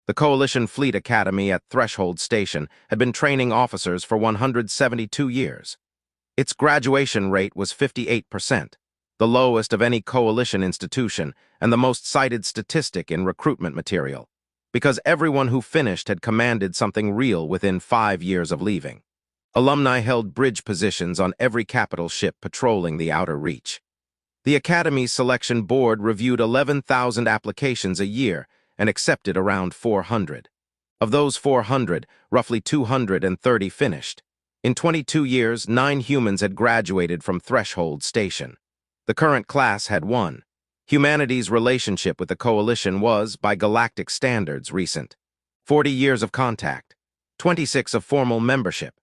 The Coalition Fleet Academy at Threshold Station had been training officers for 172 years. Its graduation rate was 58%, the lowest of any coalition institution and the most cited statistic in recruitment material, because everyone who finished had commanded something real within 5 years of leaving. Alumni held bridge positions on every capital ship patrolling the outer reach. The Academy's selection board reviewed 11,000 applications a year and accepted around 400. Of those 400, roughly 230 finished. In 22 years, 9 humans had graduated from Threshold Station. The current class had 1. Humanity's relationship with the Coalition was, by galactic standards, recent. 40 years of contact. 26 of formal membership.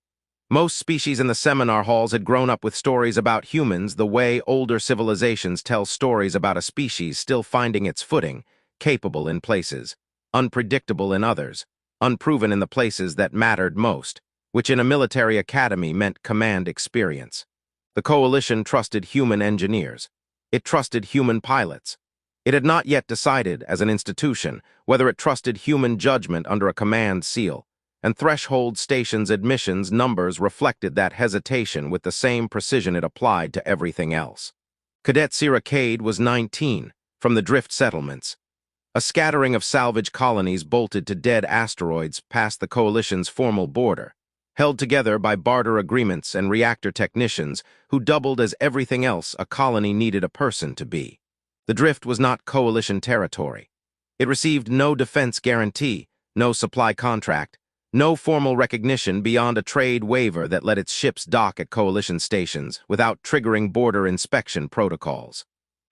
Most species in the seminar halls had grown up with stories about humans the way older civilizations tell stories about a species still finding its footing, capable in places, unpredictable in others, unproven in the places that mattered most, which in a military academy meant command experience. The Coalition trusted human engineers. It trusted human pilots. It had not yet decided, as an institution, whether it trusted human judgment under a command seal, and Threshold Station's admissions numbers reflected that hesitation with the same precision it applied to everything else. Cadet Sierra Cade was 19, from the Drift settlements. A scattering of salvage colonies bolted to dead asteroids past the Coalition's formal border, held together by barter agreements and reactor technicians who doubled as everything else a colony needed a person to be. The Drift was not Coalition territory. It received no defense guarantee, no supply contract, no formal recognition beyond a trade waiver that let its ships dock at Coalition stations without triggering border inspection protocols.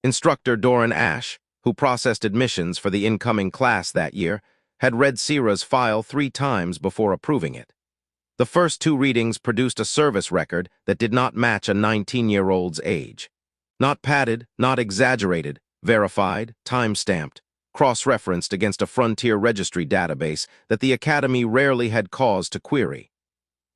Instructor Doran Ash, who processed admissions for the incoming class that year, had read Sierra's file 3 times before approving it. The first 2 readings produced a service record that did not match a 19-year-old's age. Not padded, not exaggerated, verified, time-stamped, cross-referenced against a frontier registry database that the Academy rarely had cause to query.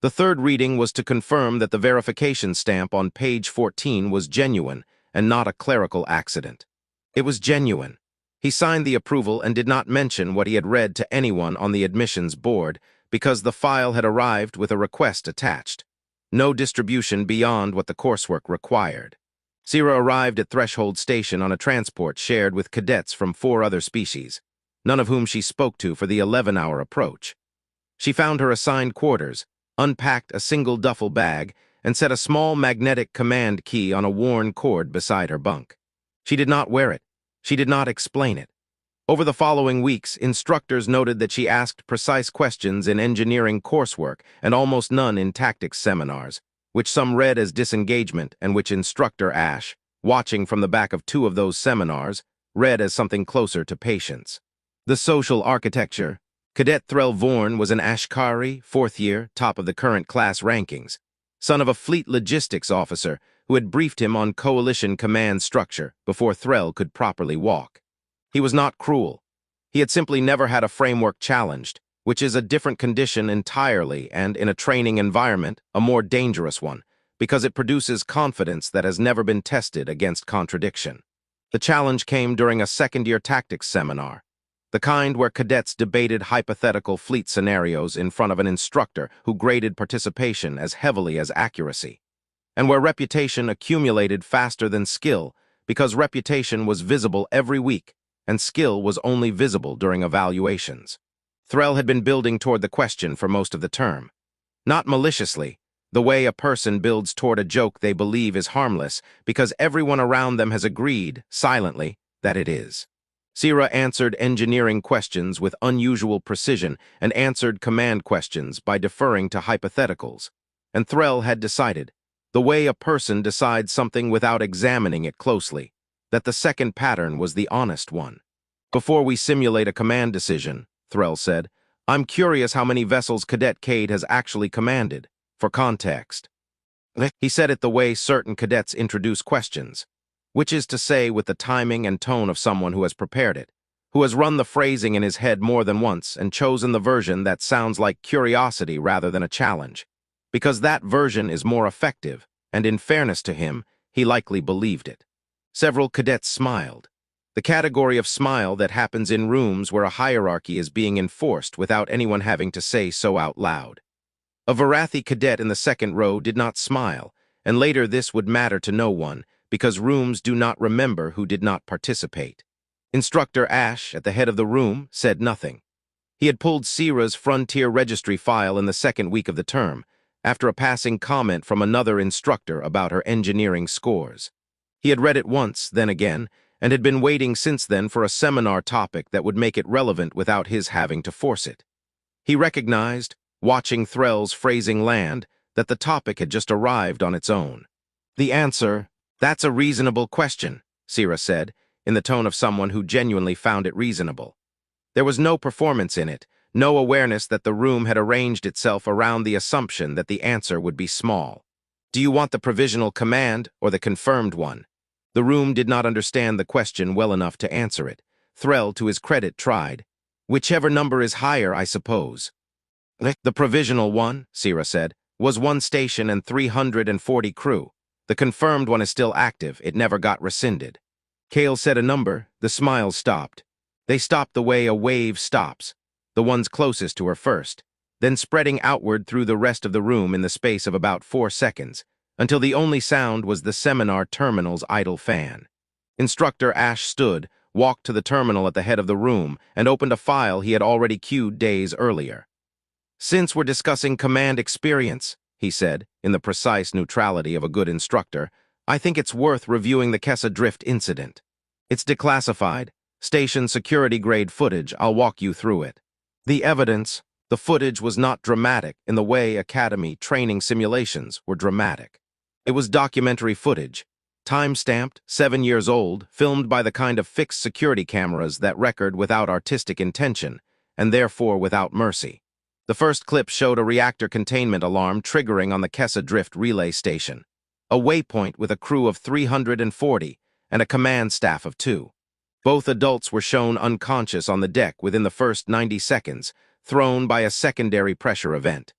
The third reading was to confirm that the verification stamp on page 14 was genuine and not a clerical accident. It was genuine. He signed the approval and did not mention what he had read to anyone on the admissions board because the file had arrived with a request attached. No distribution beyond what the coursework required. Sierra arrived at Threshold Station on a transport shared with cadets from 4 other species, none of whom she spoke to for the 11-hour approach. She found her assigned quarters, unpacked a single duffel bag, and set a small magnetic command key on a worn cord beside her bunk. She did not wear it. She did not explain it. Over the following weeks, instructors noted that she asked precise questions in engineering coursework and almost none in tactics seminars, which some read as disengagement and which Instructor Ash, watching from the back of 2 of those seminars, read as something closer to patience. The social architecture. Cadet Threll Vorn was an Ashkari, 4th year, top of the current class rankings, son of a fleet logistics officer who had briefed him on Coalition command structure before Threll could properly walk. He was not cruel. He had simply never had a framework challenged, which is a different condition entirely and, in a training environment, a more dangerous one, because it produces confidence that has never been tested against contradiction. The challenge came during a second-year tactics seminar, the kind where cadets debated hypothetical fleet scenarios in front of an instructor who graded participation as heavily as accuracy, and where reputation accumulated faster than skill because reputation was visible every week and skill was only visible during evaluations. Threll had been building toward the question for most of the term. Not maliciously, the way a person builds toward a joke they believe is harmless because everyone around them has agreed, silently, that it is. Sierra answered engineering questions with unusual precision and answered command questions by deferring to hypotheticals. And Threll had decided, the way a person decides something without examining it closely, that the second pattern was the honest one. Before we simulate a command decision, Threll said, I'm curious how many vessels Cadet Cade has actually commanded, for context. He said it the way certain cadets introduce questions, which is to say with the timing and tone of someone who has prepared it, who has run the phrasing in his head more than once and chosen the version that sounds like curiosity rather than a challenge, because that version is more effective, and in fairness to him, he likely believed it. Several cadets smiled. The category of smile that happens in rooms where a hierarchy is being enforced without anyone having to say so out loud. A Varathi cadet in the second row did not smile, and later this would matter to no one, because rooms do not remember who did not participate. Instructor Ash, at the head of the room, said nothing. He had pulled Sira's Frontier Registry file in the second week of the term, after a passing comment from another instructor about her engineering scores. He had read it once, then again, and had been waiting since then for a seminar topic that would make it relevant without his having to force it. He recognized, watching Threll's phrasing land, that the topic had just arrived on its own. The answer, "That's a reasonable question," Sira said, in the tone of someone who genuinely found it reasonable. There was no performance in it, no awareness that the room had arranged itself around the assumption that the answer would be small. "Do you want the provisional command or the confirmed one?" The room did not understand the question well enough to answer it. Threll, to his credit, tried. "Whichever number is higher, I suppose." "The provisional one," Sira said, "was 1 station and 340 crew. The confirmed one is still active. It never got rescinded." Kale said a number. The smiles stopped. They stopped the way a wave stops, the ones closest to her first, then spreading outward through the rest of the room in the space of about 4 seconds, until the only sound was the seminar terminal's idle fan. Instructor Ash stood, walked to the terminal at the head of the room, and opened a file he had already queued days earlier. "Since we're discussing command experience," he said, in the precise neutrality of a good instructor, "I think it's worth reviewing the Kessa Drift incident. It's declassified, station security-grade footage. I'll walk you through it." The evidence, the footage, was not dramatic in the way Academy training simulations were dramatic. It was documentary footage, time-stamped, 7 years old, filmed by the kind of fixed security cameras that record without artistic intention, and therefore without mercy. The first clip showed a reactor containment alarm triggering on the Kessa Drift relay station, a waypoint with a crew of 340 and a command staff of 2. Both adults were shown unconscious on the deck within the first 90 seconds, thrown by a secondary pressure event.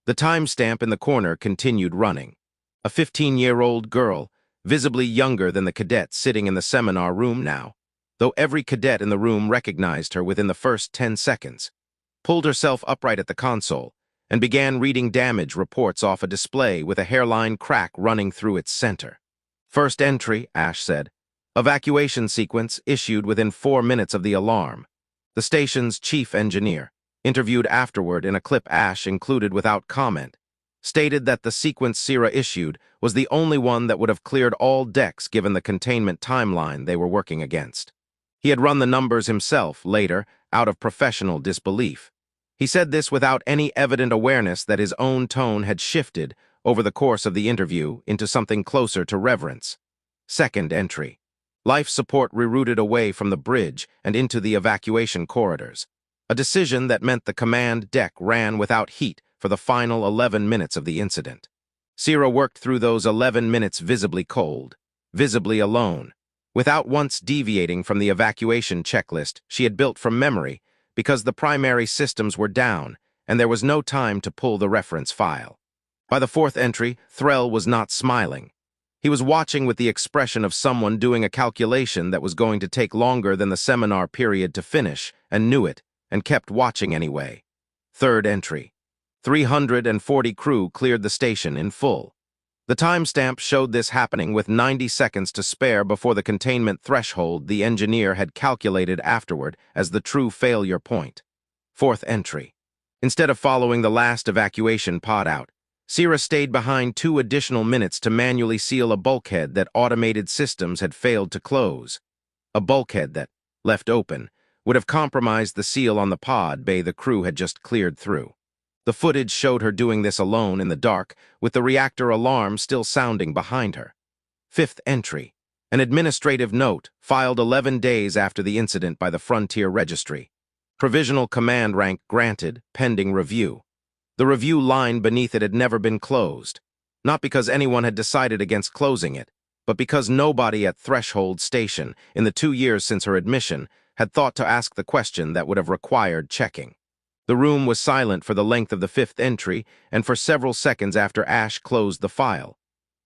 The timestamp in the corner continued running. A 15-year-old girl, visibly younger than the cadet sitting in the seminar room now, though every cadet in the room recognized her within the first 10 seconds, pulled herself upright at the console and began reading damage reports off a display with a hairline crack running through its center. "First entry," Ash said. "Evacuation sequence issued within 4 minutes of the alarm." The station's chief engineer, interviewed afterward in a clip Ash included without comment, stated that the sequence Sira issued was the only one that would have cleared all decks given the containment timeline they were working against. He had run the numbers himself later, out of professional disbelief. He said this without any evident awareness that his own tone had shifted over the course of the interview into something closer to reverence. Second entry. Life support rerouted away from the bridge and into the evacuation corridors, a decision that meant the command deck ran without heat for the final 11 minutes of the incident. Sira worked through those 11 minutes visibly cold, visibly alone, without once deviating from the evacuation checklist she had built from memory because the primary systems were down and there was no time to pull the reference file. By the fourth entry, Threll was not smiling. He was watching with the expression of someone doing a calculation that was going to take longer than the seminar period to finish, and knew it, and kept watching anyway. Third entry. 340 crew cleared the station in full. The timestamp showed this happening with 90 seconds to spare before the containment threshold the engineer had calculated afterward as the true failure point. Fourth entry. Instead of following the last evacuation pod out, Sira stayed behind 2 additional minutes to manually seal a bulkhead that automated systems had failed to close. A bulkhead that, left open, would have compromised the seal on the pod bay the crew had just cleared through. The footage showed her doing this alone in the dark, with the reactor alarm still sounding behind her. Fifth entry. An administrative note, filed 11 days after the incident by the Frontier Registry. Provisional command rank granted, pending review. The review line beneath it had never been closed, not because anyone had decided against closing it, but because nobody at Threshold Station, in the 2 years since her admission, had thought to ask the question that would have required checking. The room was silent for the length of the fifth entry and for several seconds after Ash closed the file.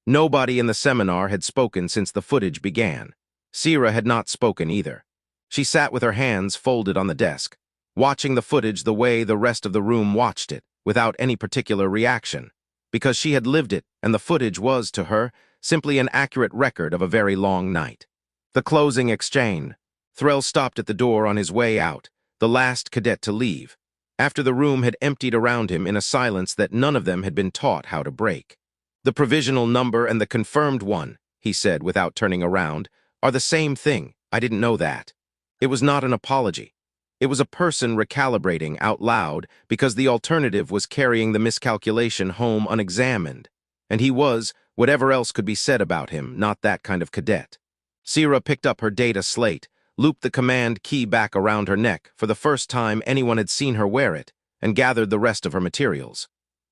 Nobody in the seminar had spoken since the footage began. Sierra had not spoken either. She sat with her hands folded on the desk, watching the footage the way the rest of the room watched it, without any particular reaction, because she had lived it and the footage was, to her, simply an accurate record of a very long night. The closing exchange. Threll stopped at the door on his way out, the last cadet to leave, after the room had emptied around him in a silence that none of them had been taught how to break. "The provisional number and the confirmed one," he said without turning around, "are the same thing. I didn't know that." It was not an apology. It was a person recalibrating out loud because the alternative was carrying the miscalculation home unexamined, and he was, whatever else could be said about him, not that kind of cadet. Sierra picked up her data slate, looped the command key back around her neck for the first time anyone had seen her wear it, and gathered the rest of her materials.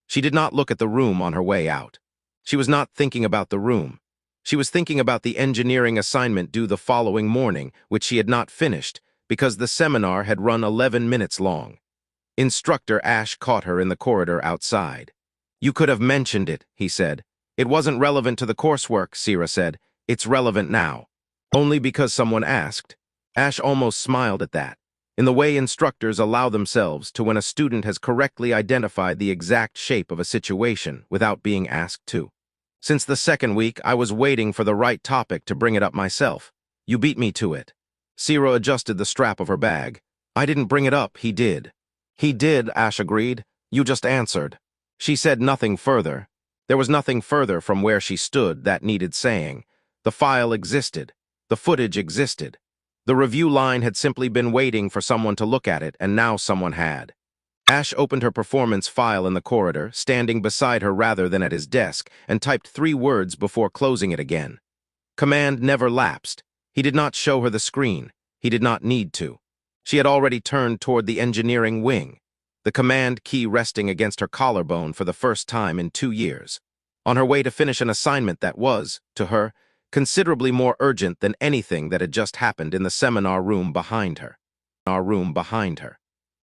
She did not look at the room on her way out. She was not thinking about the room. She was thinking about the engineering assignment due the following morning, which she had not finished, because the seminar had run 11 minutes long. Instructor Ash caught her in the corridor outside. "You could have mentioned it," he said. "It wasn't relevant to the coursework," Sierra said. "It's relevant now." Only because someone asked. Ash almost smiled at that, in the way instructors allow themselves to when a student has correctly identified the exact shape of a situation without being asked to. "Since the second week, I was waiting for the right topic to bring it up myself. You beat me to it." Sierra adjusted the strap of her bag. "I didn't bring it up, he did." "He did," Ash agreed. "You just answered." She said nothing further. There was nothing further from where she stood that needed saying. The file existed. The footage existed. The review line had simply been waiting for someone to look at it, and now someone had. Ash opened her performance file in the corridor, standing beside her rather than at his desk, and typed 3 words before closing it again. Command never lapsed. He did not show her the screen. He did not need to. She had already turned toward the engineering wing, the command key resting against her collarbone for the first time in 2 years, on her way to finish an assignment that was, to her, considerably more urgent than anything that had just happened in the seminar room behind her.